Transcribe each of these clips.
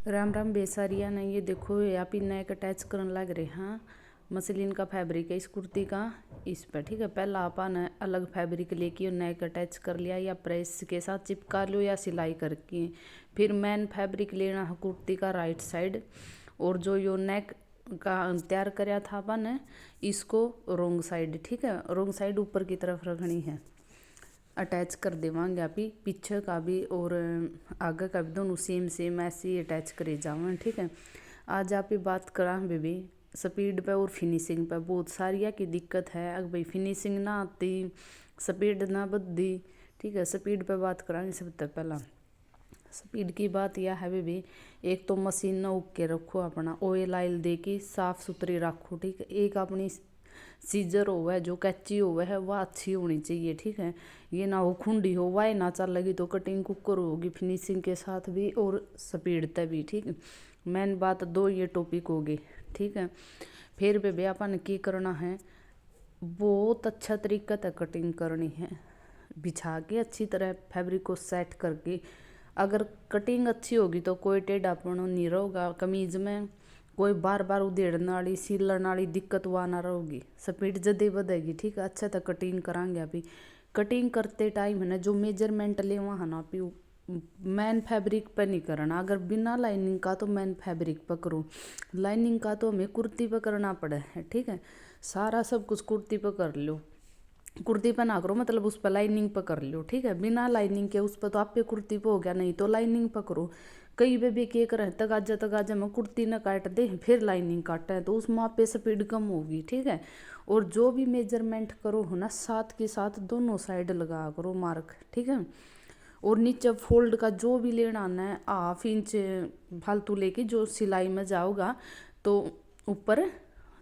राम राम बेसारिया ने ये देखो ये आप इन नेक अटैच करने लग रहे हैं। मसलिन का फैब्रिक है इस कुर्ती का, इस पर ठीक है। पहला आपने अलग फैब्रिक लेके नेक अटैच कर लिया, या प्रेस के साथ चिपका लो या सिलाई करके। फिर मेन फैब्रिक लेना है कुर्ती का राइट साइड, और जो यो नेक का तैयार कराया था अपन इसको रोंग साइड, ठीक है, रोंग साइड ऊपर की तरफ रखनी है। अटैच कर देवांगे आप ही पीछे का भी और आगे का भी, दोनों सेम सेम ऐसे ही अटैच करे जाओ, ठीक है। आज आप ही बात करा बेबी स्पीड पे और फिनिशिंग पे। बहुत सारिया की दिक्कत है, अगर भाई फिनिशिंग ना आती, स्पीड ना बददी, ठीक है। स्पीड पे बात करांगे। सबसे पहला स्पीड की बात यह है बेबी, एक तो मशीन ना उग के रखो, अपना ऑयल आयल दे के साफ सुथरी रखो, ठीक है। एक अपनी सीजर होवे जो कैची होवे है वह अच्छी होनी चाहिए, ठीक है। ये ना हो खुंडी हो, वाई ना चल लगी तो कटिंग कुकर होगी फिनिशिंग के साथ भी और स्पीड तक भी, ठीक है। मेन बात दो ये टॉपिक होगी, ठीक है। फिर बेबी अपन की करना है, बहुत अच्छा तरीका तक कटिंग करनी है, बिछा के अच्छी तरह फैब्रिक को सेट करके। अगर कटिंग अच्छी होगी तो कोई टेढ़ापन नहीं रहेगा कमीज में, कोई बार बार उधेड़ने वाली सिलने वाली दिक्कत वहाँ ना रहेगी, स्पीड जल्दी बढ़ेगी, ठीक है। अच्छा तक कटिंग करांगे अभी। कटिंग करते टाइम है ना जो मेजरमेंट ले वहाँ ना अभी मैन फैब्रिक पर नहीं करना। अगर बिना लाइनिंग का तो मैन फैब्रिक पर करो, लाइनिंग का तो हमें कुर्ती पर करना पड़े है, ठीक है। सारा सब कुछ कुर्ती पर कर लो, कुर्ती पर ना करो, मतलब उस पर लाइनिंग पर कर लो, ठीक है। बिना लाइनिंग के उस पर तो आप पे कुर्ती पे हो गया, नहीं तो लाइनिंग पर करो। कई बेबी के कर तगाजा में कुर्ती ना काट दे फिर लाइनिंग काटे तो उसमें आप पे स्पीड कम होगी, ठीक है। और जो भी मेजरमेंट करो हो ना साथ के साथ दोनों साइड लगा करो मार्क, ठीक है। और नीचे फोल्ड का जो भी लेना आना है 1/2 इंच फालतू लेके जो सिलाई में जाओगा तो ऊपर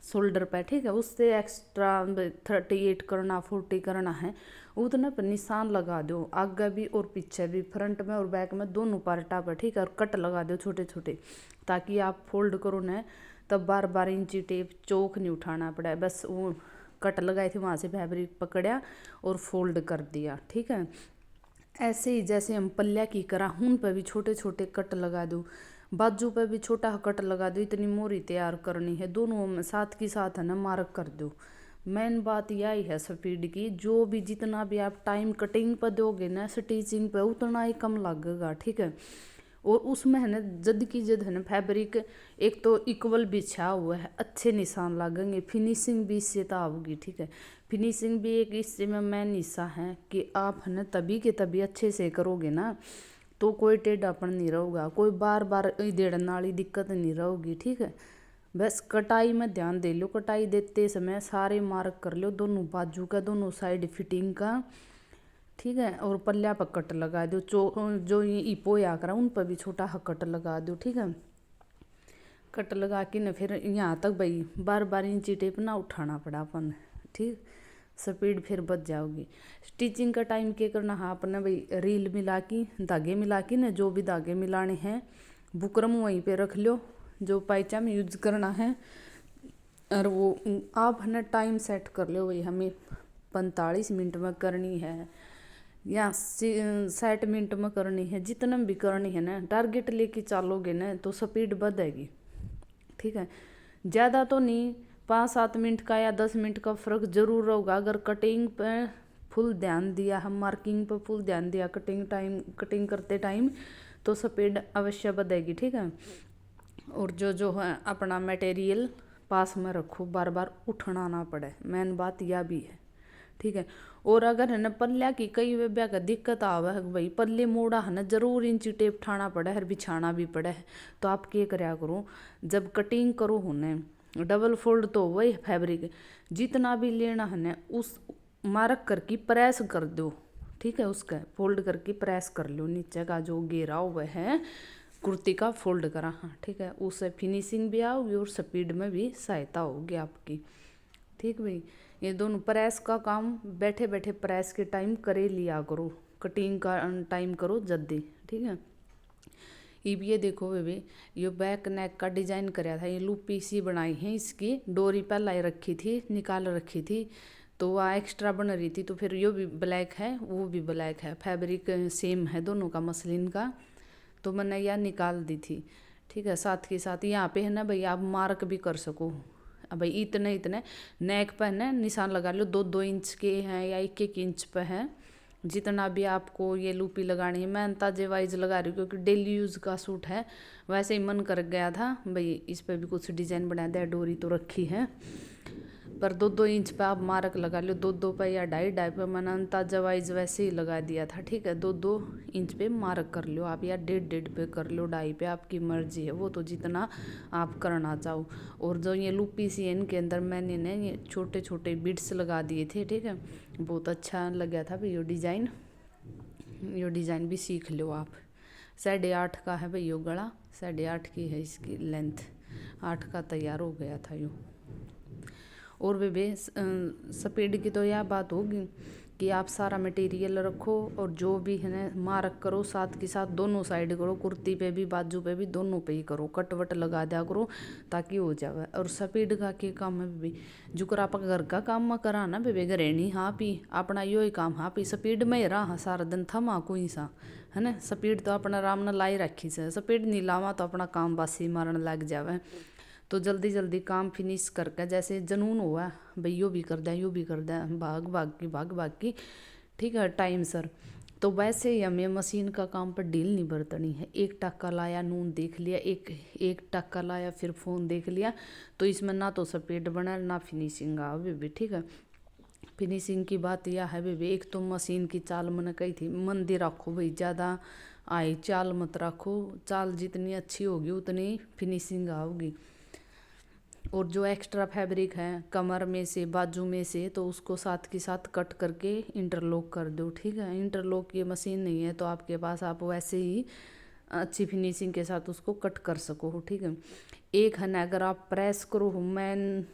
शोल्डर पे, ठीक है। उससे एक्स्ट्रा 38 करना 40 करना है उतने पर निशान लगा दो, आगे भी और पीछे भी, फ्रंट में और बैक में दोनों पार्टा पर, ठीक है। और कट लगा दो छोटे छोटे, ताकि आप फोल्ड करो ना तब बार बार इंची टेप चौक नहीं उठाना पड़ा। बस वो कट लगाए थे वहाँ से फैब्रिक पकड़ा और फोल्ड कर दिया, ठीक है। ऐसे ही जैसे हम पल्ला की करा उन पर भी छोटे छोटे कट लगा दो, बाजू पे भी छोटा कट लगा दो। इतनी मोरी तैयार करनी है, दोनों में साथ की साथ है ना मार्क कर दो। मेन बात यही है स्पीड की, जो भी जितना भी आप टाइम कटिंग पर दोगे ना स्टिचिंग पे उतना ही कम लगेगा, ठीक है। और उसमें है ना जद की जद है ना फैब्रिक एक तो इक्वल बिछा हुआ है, अच्छे निशान लगेंगे, फिनिशिंग भी इससे तो आओगी, ठीक है। फिनिशिंग भी एक इससे में मेन हिस्सा है कि आप है ना तभी के तभी अच्छे से करोगे ना तो कोई टेढ़ापन नहीं रहेगा, कोई बार बार देड़ने वाली दिक्कत नहीं रहेगी, ठीक है। बस कटाई में ध्यान दे लो, कटाई देते समय सारे मार्क कर लो दोनों बाजू का, दोनों साइड फिटिंग का, ठीक है। और पल्ला पर कट लगा दो, जो ये इपो या करा उन पर भी छोटा कट लगा दो, ठीक है। कट लगा के न फिर यहाँ तक भाई बार बार इंची टेप ना उठाना पड़ा अपन, ठीक। स्पीड फिर बच जाओगी। स्टिचिंग का टाइम क्या करना है अपने भाई, रील मिला के धागे मिला के न जो भी धागे मिलाने हैं बुकरम वहीं पे रख लो जो पाइचा में यूज करना है। और वो आप है ना टाइम सेट कर लो भाई, हमें 45 मिनट में करनी है या 60 मिनट में करनी है, जितना भी करनी है ना टारगेट लेके चलोगे ना तो स्पीड बढ़ेगी, ठीक है। ज़्यादा तो नहीं, 5-7 मिनट का या 10 मिनट का फ़र्क जरूर होगा। अगर कटिंग पे फुल ध्यान दिया, हम मार्किंग पे फुल ध्यान दिया कटिंग करते टाइम तो स्पीड अवश्य बढ़ेगी, ठीक है। और जो जो है अपना मटेरियल पास में रखो, बार बार उठना ना पड़े, मेन बात यह भी है, ठीक है। और अगर है ना पल्ला की कई वेब्या का दिक्कत आवे है भाई, पल्ले मोड़ा है ना जरूर इंची टेप ठाना पड़े है, बिछाना भी पड़े है, तो आप क्या कराया करो जब कटिंग करो होने डबल फोल्ड तो वही फैब्रिक जितना भी लेना है ना उस मार्क करके प्रेस कर दो, ठीक है। उसका फोल्ड करके प्रेस कर लो, नीचे का जो घेरा हुआ है कुर्ती का फोल्ड करा, हाँ ठीक है। उससे फिनिशिंग भी आओगी और स्पीड में भी सहायता होगी आपकी, ठीक भाई। ये दोनों प्रेस का काम बैठे बैठे प्रेस के टाइम करे लिया करो, कटिंग का टाइम करो जल्दी, ठीक है। ये देखो बेबी, ये बैक नेक का डिजाइन कराया था, ये लूपी सी बनाई है, इसकी डोरी पहले रखी थी निकाल रखी थी तो वह एक्स्ट्रा बन रही थी, तो फिर ये भी ब्लैक है वो भी ब्लैक है, फैब्रिक सेम है दोनों का मसलिन का, तो मैंने यह निकाल दी थी, ठीक है। साथ के साथ यहाँ पे है ना भाई आप मार्क भी कर सको। अब भाई इतने इतने नेक पे है ना निशान लगा लो, 2-2 इंच के हैं या 1-1 इंच पे है, जितना भी आपको ये लूपी लगानी है। मैं अंदाजे वाइज लगा रही हूँ क्योंकि डेली यूज़ का सूट है। वैसे ही मन कर गया था भाई इस पर भी कुछ डिज़ाइन बना दिया, डोरी तो रखी है, पर 2-2 इंच पे आप मार्क लगा लो, 2-2 पे या 2.5-2.5 पे मैंने अंदाजा वाइज वैसे ही लगा दिया था। ठीक है, 2-2 इंच पे मार्क कर लो आप, या 1.5-1.5 पे कर लो, 2.5 पे, आपकी मर्जी है वो तो जितना आप करना चाहो। और जो ये लूपी सी है इनके अंदर मैंने ना ये छोटे छोटे बीड्स लगा दिए थे। ठीक है, बहुत अच्छा लग गया था भाई ये डिज़ाइन भी सीख लो आप। 8.5 का है भाई यो गला, 8.5 की है इसकी लेंथ, 8 का तैयार हो गया था यो। और वे स्पीड की तो यह बात होगी कि आप सारा मटेरियल रखो और जो भी है ना मार्क करो, साथ के साथ दोनों साइड करो, कुर्ती पे भी बाजू पे भी दोनों पे ही करो, कट वट लगा दिया करो ताकि हो जाए। और स्पीड का के काम है भी जो कर आप घर का काम में करा ना बेबे घरेणी, हाँ पी अपना यो ही काम, हाँ पी स्पीड में ही रहा सारा दिन थमा कोई सा है ना। स्पीड तो अपना आराम ने लाई रखी से, स्पीड नहीं लावा तो अपना काम बासी मारन लग जावे। तो जल्दी जल्दी काम फिनिश करके जैसे जनून हुआ भाई यो भी कर दें यो भी कर दें, भाग भाग की ठीक है टाइम सर। तो वैसे ही हमें मशीन का काम पर ढील नहीं बरतनी है। एक टक्का लाया नून देख लिया, एक टक्का लाया फिर फ़ोन देख लिया, तो इसमें ना तो स्पीड बना ना फिनिशिंग आ बेबी। ठीक है, फिनिशिंग की बात यह है बेबी, एक तो मशीन की चाल मैंने कही थी मंदी रखो भाई, ज़्यादा आई चाल मत रखो, चाल जितनी अच्छी होगी उतनी फिनिशिंग आओगी। और जो एक्स्ट्रा फैब्रिक है कमर में से बाजू में से तो उसको साथ के साथ कट करके इंटरलॉक कर दो। ठीक है, इंटरलॉक की मशीन नहीं है तो आपके पास आप वैसे ही अच्छी फिनिशिंग के साथ उसको कट कर सको। ठीक है, एक है ना अगर आप प्रेस करो, मेन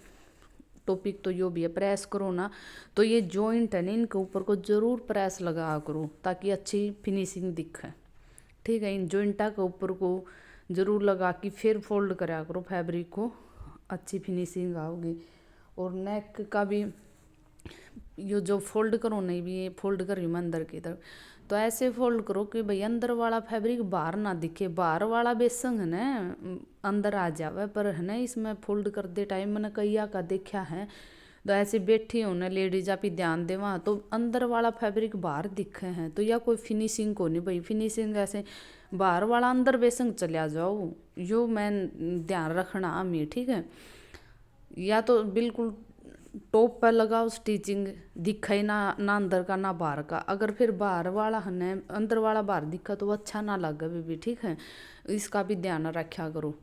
टॉपिक तो यो भी है, प्रेस करो ना तो ये जॉइंट है ना इनके ऊपर को ज़रूर प्रेस लगा करो ताकि अच्छी फिनिशिंग दिखे। ठीक है, इन जॉइंटा के ऊपर को ज़रूर लगा के फिर फोल्ड करा करो फैब्रिक को, अच्छी फिनिशिंग आओगी। और नेक का भी यो जो फोल्ड करो नहीं भी ये फोल्ड कर रही हूँ मैं अंदर की तरफ, तो ऐसे फोल्ड करो कि भाई अंदर वाला फैब्रिक बाहर ना दिखे, बाहर वाला बेसंग है ना अंदर आ जावे, पर है ना इसमें फोल्ड करते टाइम मैंने कईया का देखा है तो ऐसे बैठी हो ना लेडीज आप ही ध्यान दे वहाँ तो अंदर वाला फैब्रिक बाहर दिखे हैं, तो या कोई फिनिशिंग को नहीं भाई, फिनिशिंग ऐसे बाहर वाला अंदर बेसंग चला जाओ, यो मैं ध्यान रखना हमें। ठीक है, या तो बिल्कुल टॉप पर लगाओ स्टिचिंग दिखे ना अंदर का ना बाहर का, अगर फिर बाहर वाला है अंदर वाला बाहर दिखा तो अच्छा ना लगे भी। ठीक है, इसका भी ध्यान रखा करो।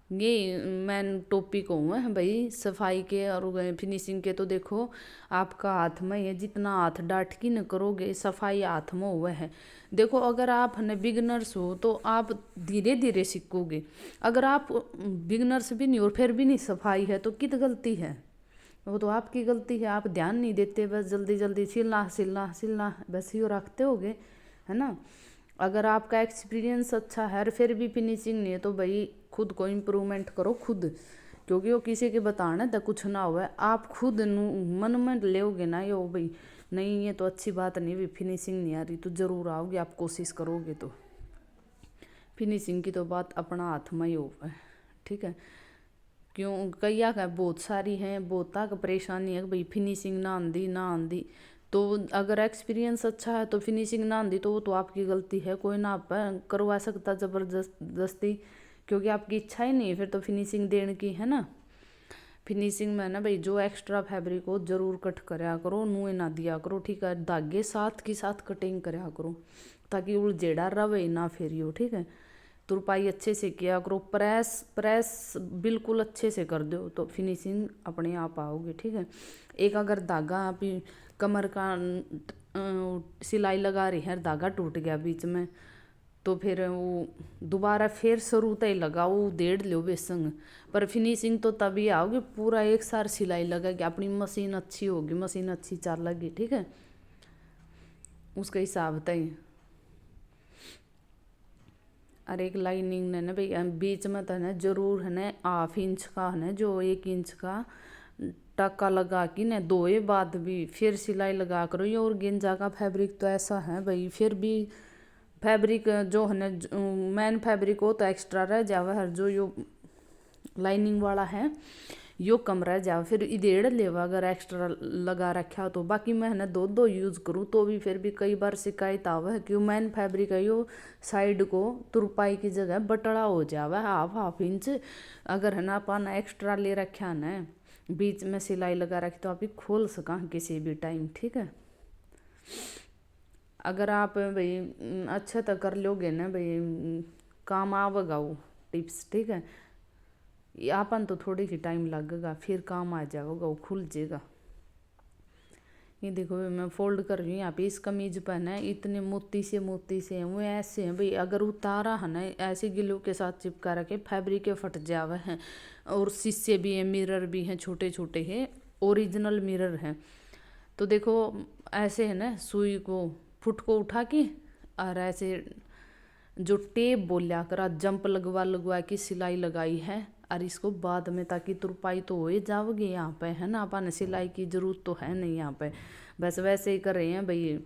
ये मेन टॉपिक हूँ भाई सफाई के और फिनिशिंग के। तो देखो आपका हाथ में है, जितना हाथ डांट की न करोगे सफाई हाथ में हुआ है। देखो अगर आप न बिगनर्स हो तो आप धीरे धीरे सीखोगे, अगर आप बिगनर्स भी नहीं और फिर भी नहीं सफाई है तो कित गलती है, वो तो आपकी गलती है, आप ध्यान नहीं देते, बस जल्दी जल्दी सिलना सिलना सिलना बस यो रखते होगे है ना। अगर आपका एक्सपीरियंस अच्छा है और फिर भी फिनिशिंग नहीं है तो भाई खुद को इम्प्रूवमेंट करो खुद, क्योंकि वो किसी के बताना तो कुछ ना हुआ है, आप खुद मन में लेओगे ना यो भाई नहीं ये तो अच्छी बात नहीं भी फिनिशिंग नहीं आ रही, तो ज़रूर आओगे आप कोशिश करोगे तो। फिनिशिंग की तो बात अपना हाथ में ही हो है। ठीक है, क्यों कईया का बहुत सारी हैं बहुत तक परेशानी है भाई फिनिशिंग ना आंदी, तो अगर एक्सपीरियंस अच्छा है तो फिनिशिंग ना आंदी तो वो तो आपकी गलती है, कोई ना आप करवा सकता ज़बरदस्ती, क्योंकि आपकी इच्छा ही नहीं है फिर तो फिनिशिंग देने की है ना। फिनिशिंग में ना भाई जो एक्स्ट्रा फैब्रिक हो ज़रूर कट कराया करो, नुए ना दिया करो। ठीक है, धागे साथ के साथ कटिंग कराया करो ताकि उलझेड़ा रवे ना फिर हो। ठीक है, तुरपाई अच्छे से किया करो, प्रेस बिल्कुल अच्छे से कर दो तो फिनिशिंग अपने आप आओगी। ठीक है, एक अगर धागा आप कमर का सिलाई लगा रही है धागा टूट गया बीच में तो फिर वो दोबारा फिर शुरू तय लगाओ डेढ़ लो बेसंग, पर फिनिशिंग तो तभी आओगी पूरा एक सार सिलाई लगेगी, अपनी मशीन अच्छी होगी, मशीन अच्छी चलेगी। ठीक है, उसके हिसाब तय। और एक लाइनिंग ने ना भाई बीच में तो है जरूर है ना 1/2 इंच का है ना जो 1 इंच का टाका लगा के ना धोए बाद भी फिर सिलाई लगा करो। ये और गेंजा का फैब्रिक तो ऐसा है भाई फिर भी फैब्रिक जो है ना मेन फैब्रिक हो तो एक्स्ट्रा रह जावा है, जो यो लाइनिंग वाला है यो कम रह जाओ, फिर इधेड़ लेवा अगर एक्स्ट्रा लगा रखा हो तो। बाकी मैं है ना दो दो यूज़ करूँ तो भी फिर भी कई बार शिकायत आवा है, क्यों मैन फैब्रिक है यो साइड को तुरपाई की जगह बटड़ा हो जावा है, हाफ इंच अगर है ना अपन एक्स्ट्रा ले रखा ना बीच में सिलाई लगा रखी तो आप ही खोल सका किसी भी टाइम, ठीक है। अगर आप भाई अच्छा तो कर लोगे ना भाई, काम आवेगा वो टिप्स, ठीक है। अपन तो थोड़ी ही टाइम लगेगा, फिर काम आ जाएगा, वो खुल जाएगा। ये देखो मैं फोल्ड कर रही हूँ यहाँ पे, इस कमीज पर ना इतने मोती से हैं वो ऐसे हैं भाई, अगर उतारा है ना ऐसे गिलो के साथ चिपका रखे फैब्रिक के फट जावे हैं। और शीशे भी हैं, मिरर भी हैं, छोटे छोटे हैं, ओरिजिनल मिरर हैं। तो देखो ऐसे है ना सुई को फुट को उठा के और ऐसे जो टेप बोलिया करा जंप लगवा के सिलाई लगाई है, और इसको बाद में ताकि तुरपाई तो हो ही जाओगे यहाँ पे, है ना। अपन सिलाई की जरूरत तो है नहीं यहाँ पे, बस वैसे ही कर रहे हैं भाई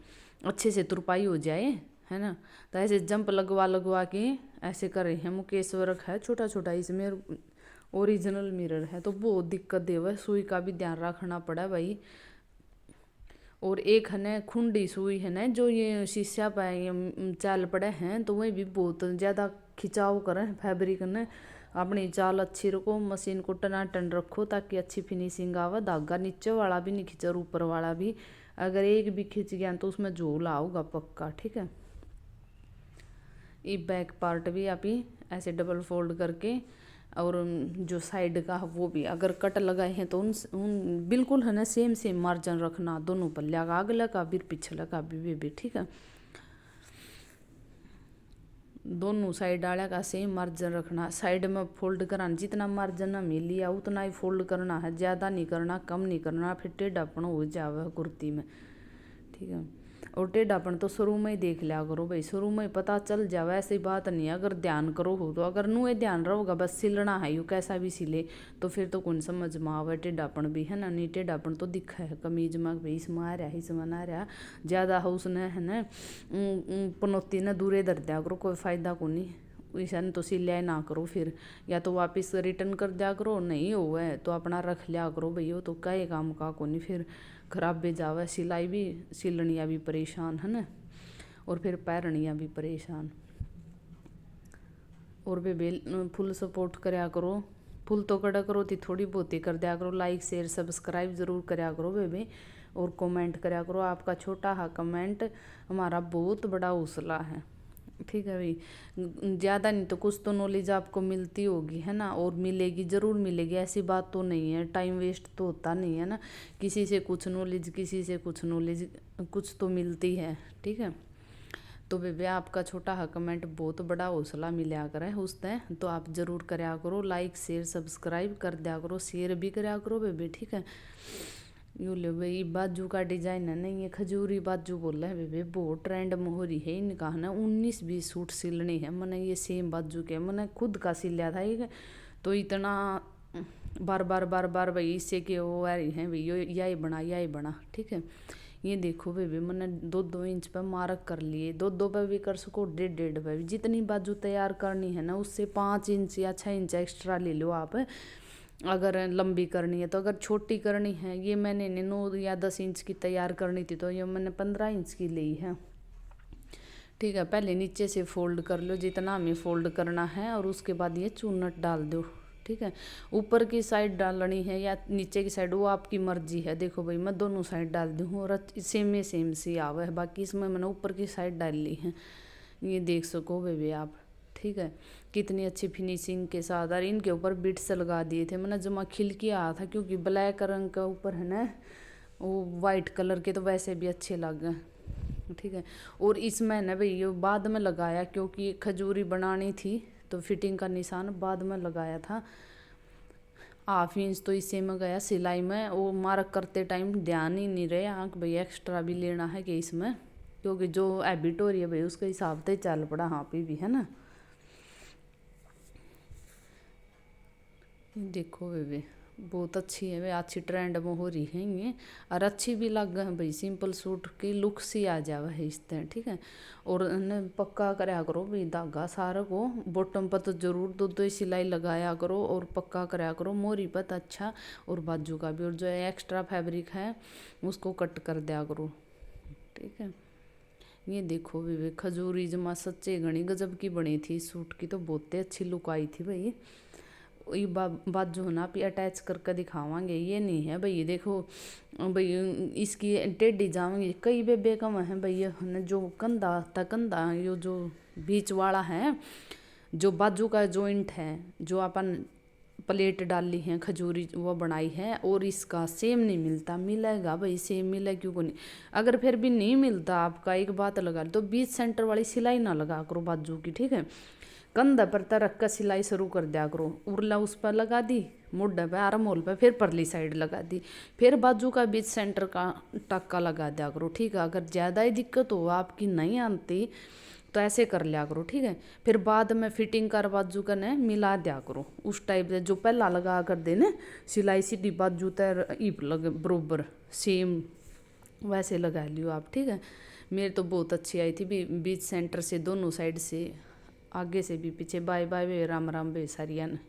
अच्छे से तुरपाई हो जाए, है ना। तो ऐसे जंप लगवा के ऐसे कर रहे हैं। मुकेश वर्क है छोटा छोटा, इसमें ओरिजिनल मिरर है तो बहुत दिक्कत देवे, सुई का भी ध्यान रखना पड़ा भाई। और एक है ना खुंडी सुई है ना, जो ये शीशा पे ये चाल पड़े हैं तो वही भी बहुत ज़्यादा खिंचाव करें फैब्रिक ने। अपनी चाल अच्छी रखो, मशीन को टनाटन रखो ताकि अच्छी फिनिशिंग आवे। धागा नीचे वाला भी नहीं खींचा और ऊपर वाला भी, अगर एक भी खींच गया तो उसमें झोल आओगा पक्का, ठीक है। ये बैक पार्ट भी आप ही ऐसे डबल फोल्ड करके, और जो साइड का वो भी अगर कट लगाए हैं तो उन बिल्कुल है ना सेम मार्जिन रखना दोनों पल्ले का, अगला का भी पिछला का भी, ठीक है। दोनों साइड आड़ा का सेम मार्जिन रखना। साइड में फोल्ड कराना जितना मार्जिन मिल लिया उतना ही फोल्ड करना है, ज़्यादा नहीं करना कम नहीं करना, फिर टेढ़ापन हो जावे कुर्ती में, ठीक है। और टेढ़ापन तो शुरू में ही देख लिया करो भाई, शुरू में ही पता चल जावे, ऐसी बात नहीं है। अगर ध्यान करो हो तो, अगर नुए ध्यान रहोगा बस सिलना है यू कैसा भी सिले तो फिर तो कौन समझ में आवे टेढ़ापन भी, है ना। नहीं टेढ़ापन तो दिखा है कमीज में भाई, इसमें आ रहा है इसमें ना रहा, ज़्यादा है उसने है ना पनौती ने दूरे धर दिया करो, कोई फ़ायदा को नहीं। वैसा तो सिलाई ना करो फिर, या तो वापस रिटर्न कर दिया करो, नहीं हो है तो अपना रख लिया करो भाई, वो तो कई काम का को नहीं, फिर खराब भी जावे सिलाई भी, सिलनिया भी परेशान, है ना। और फिर पैरनिया भी परेशान। और बेबे फुल सपोर्ट कराया करो, फुल तो करा करो थी थोड़ी बहुत ही कर दिया करो, लाइक शेयर सब्सक्राइब जरूर कराया करो बेबे, और कमेंट कराया करो। आपका छोटा सा कमेंट हमारा बहुत बड़ा हौसला है, ठीक है भाई। ज़्यादा नहीं तो कुछ तो नॉलेज आपको मिलती होगी, है ना, और मिलेगी ज़रूर मिलेगी, ऐसी बात तो नहीं है। टाइम वेस्ट तो होता नहीं है ना, किसी से कुछ नॉलेज किसी से कुछ नॉलेज कुछ तो मिलती है, ठीक है। तो बेबे आपका छोटा हा कमेंट बहुत बड़ा हौसला मिला करे उसने, तो आप ज़रूर कराया करो, लाइक शेयर सब्सक्राइब कर दिया करो, शेयर भी कराया करो बेबे, ठीक है। यू लो भाई बाजू का डिजाइन है ना, ये खजूरी बाजू बोला है बेबे, बहुत ट्रेंड में हो रही है इनका, है ना। 19-20 सूट सिलने हैं मैंने ये सेम बाजू के, मैंने खुद का सिला था ये, तो इतना बार बार भाई इससे के वो आ रही है भाई यही बना, ठीक है। ये देखो बेबी मैंने 2-2 इंच पे मार्क कर लिए, 2-2 पे भी कर सको, 1.5 पे भी, जितनी बाजू तैयार करनी है ना उससे 5 इंच या 6 इंच एक्स्ट्रा ले लो आप, अगर लंबी करनी है तो। अगर छोटी करनी है, ये मैंने 9 या 10 इंच की तैयार करनी थी तो ये मैंने 15 इंच की ली है, ठीक है। पहले नीचे से फोल्ड कर लो जितना हमें फोल्ड करना है, और उसके बाद ये चूनट डाल दो, ठीक है। ऊपर की साइड डालनी है या नीचे की साइड वो आपकी मर्जी है। देखो भाई मैं दोनों साइड डाल दी हूँ और सेम सी आवा है, बाकी इसमें मैंने ऊपर की साइड डाल ली है, ये देख सको बेबी आप, ठीक है। कितनी अच्छी फिनिशिंग के साथ, और इनके ऊपर बिट्स लगा दिए थे मैंने, जमा खिल के आया था क्योंकि ब्लैक रंग के ऊपर है ना वो वाइट कलर के तो वैसे भी अच्छे लग गए, ठीक है। और इसमें ना भाई ये बाद में लगाया क्योंकि खजूरी बनानी थी तो फिटिंग का निशान बाद में लगाया था। 1/2 इंच तो इसी में गया सिलाई में, वो मार्क करते टाइम ध्यान ही नहीं रहे आँख भाई एक्स्ट्रा भी लेना है कि इसमें, क्योंकि जो हैबिट हो रही है भाई उसके हिसाब से चल पड़ा हाँ पे भी, है ना। देखो बेबी बहुत अच्छी है भाई, अच्छी ट्रेंड में हो रही है ये, और अच्छी भी लग है भाई। सिंपल सूट की लुक सी आ जावा है इस तरह, ठीक है। और पक्का कराया करो भाई धागा सारा को, बॉटम पर तो जरूर दो दो सिलाई लगाया करो और पक्का कराया करो मोरी पर अच्छा, और बाजू का भी। और जो एक्स्ट्रा फैब्रिक है उसको कट कर दिया करो, ठीक है। ये देखो भी खजूरी जमा सच्चे घनी गजब की बनी थी सूट की, तो बहुत ही अच्छी लुक आई थी भाई। ये बाजू ना भी अटैच करके दिखावांगे, ये नहीं है भाई। ये देखो भाई इसकी टेढ़ी जावांगे कई बेबे कम है भाई। जो कंधा था कंधा यो जो बीच वाला है, जो बाजू का जॉइंट है, जो अपन प्लेट डाली है खजूरी वो बनाई है, और इसका सेम नहीं मिलता। मिलेगा भाई सेम मिले क्यों को नहीं। अगर फिर भी नहीं मिलता आपका, एक बात लगा तो बीच सेंटर वाली सिलाई ना लगा करो बाजू की, ठीक है। कंधा पर रख कर सिलाई शुरू कर दिया करो, उरला उस पर लगा दी, मुड्ढे पे आर्म होल पे, फिर परली साइड लगा दी, फिर बाजू का बीच सेंटर का टक्का लगा दिया करो, ठीक है। अगर ज़्यादा ही दिक्कत हो आपकी नहीं आती तो ऐसे कर लिया करो, ठीक है। फिर बाद में फिटिंग कर बाजू का ने मिला दिया करो उस टाइप से, जो पहला लगा कर देने सिलाई सीधी बाजू तर ईप लगे बरोबर सेम वैसे लगा लियो आप, ठीक है। मेरे तो बहुत अच्छी आई थी बीच सेंटर से दोनों साइड से, आगे से भी पीछे। बाय बाय वे राम राम वे सारिया ने।